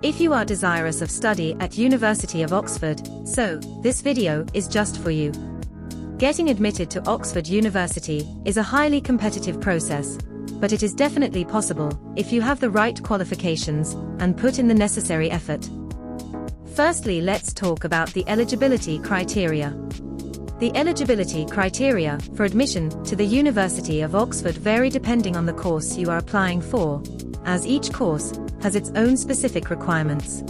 If you are desirous of study at University of Oxford, so this video is just for you. Getting admitted to Oxford University is a highly competitive process, but it is definitely possible if you have the right qualifications and put in the necessary effort. Firstly, let's talk about the eligibility criteria. The eligibility criteria for admission to the University of Oxford vary depending on the course you are applying for, as each course has its own specific requirements.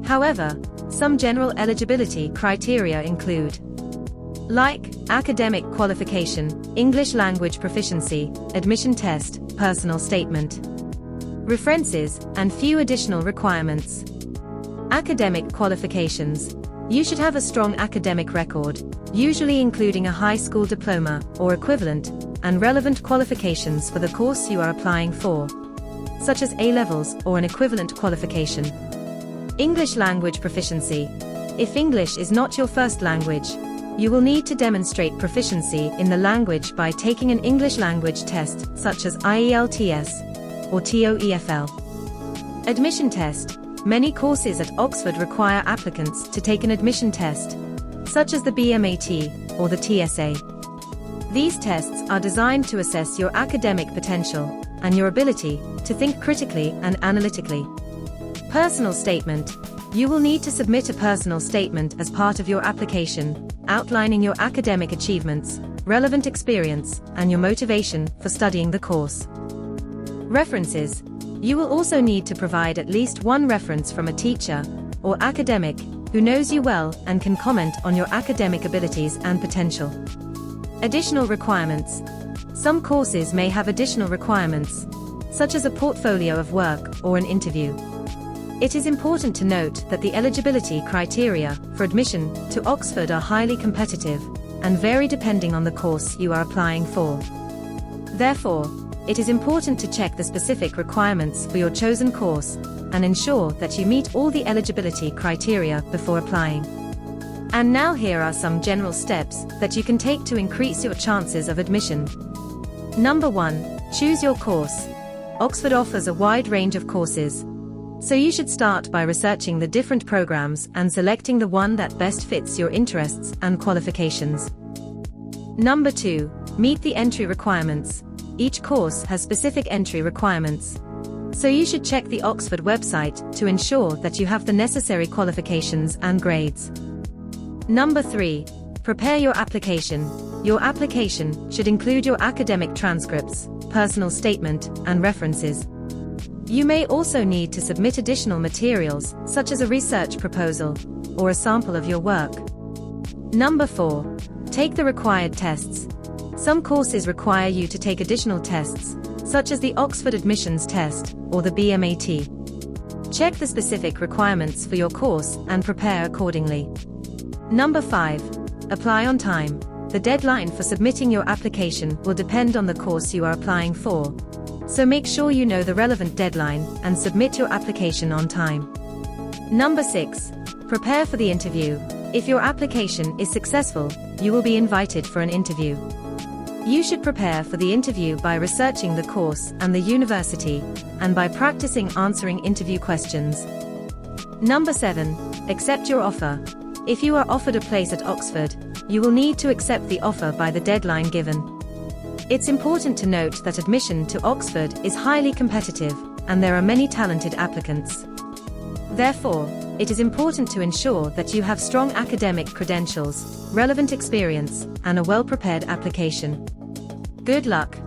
However, some general eligibility criteria include academic qualification, English language proficiency, admission test, personal statement, references, and few additional requirements. Academic qualifications. You should have a strong academic record, usually including a high school diploma or equivalent, and relevant qualifications for the course you are applying for, such as A-levels or an equivalent qualification. English language proficiency. If English is not your first language, you will need to demonstrate proficiency in the language by taking an English language test such as IELTS or TOEFL. Admission test. Many courses at Oxford require applicants to take an admission test, such as the BMAT or the TSA. These tests are designed to assess your academic potential and your ability to think critically and analytically. Personal statement. You will need to submit a personal statement as part of your application, outlining your academic achievements, relevant experience, and your motivation for studying the course. References. You will also need to provide at least one reference from a teacher or academic who knows you well and can comment on your academic abilities and potential. Additional requirements. Some courses may have additional requirements, such as a portfolio of work or an interview. It is important to note that the eligibility criteria for admission to Oxford are highly competitive and vary depending on the course you are applying for. Therefore, it is important to check the specific requirements for your chosen course and ensure that you meet all the eligibility criteria before applying. And now here are some general steps that you can take to increase your chances of admission. Number 1. Choose your course. Oxford offers a wide range of courses, so you should start by researching the different programs and selecting the one that best fits your interests and qualifications. Number 2. Meet the entry requirements. Each course has specific entry requirements, so you should check the Oxford website to ensure that you have the necessary qualifications and grades. Number 3. Prepare your application. Your application should include your academic transcripts, personal statement, and references. You may also need to submit additional materials, such as a research proposal or a sample of your work. Number 4. Take the required tests. Some courses require you to take additional tests, such as the Oxford Admissions Test or the BMAT. Check the specific requirements for your course and prepare accordingly. Number 5. Apply on time. The deadline for submitting your application will depend on the course you are applying for, so make sure you know the relevant deadline and submit your application on time. Number 6. Prepare for the interview. If your application is successful, you will be invited for an interview. You should prepare for the interview by researching the course and the university, and by practicing answering interview questions. Number 7. Accept your offer. If you are offered a place at Oxford, you will need to accept the offer by the deadline given. It's important to note that admission to Oxford is highly competitive, and there are many talented applicants. Therefore, it is important to ensure that you have strong academic credentials, relevant experience, and a well-prepared application. Good luck!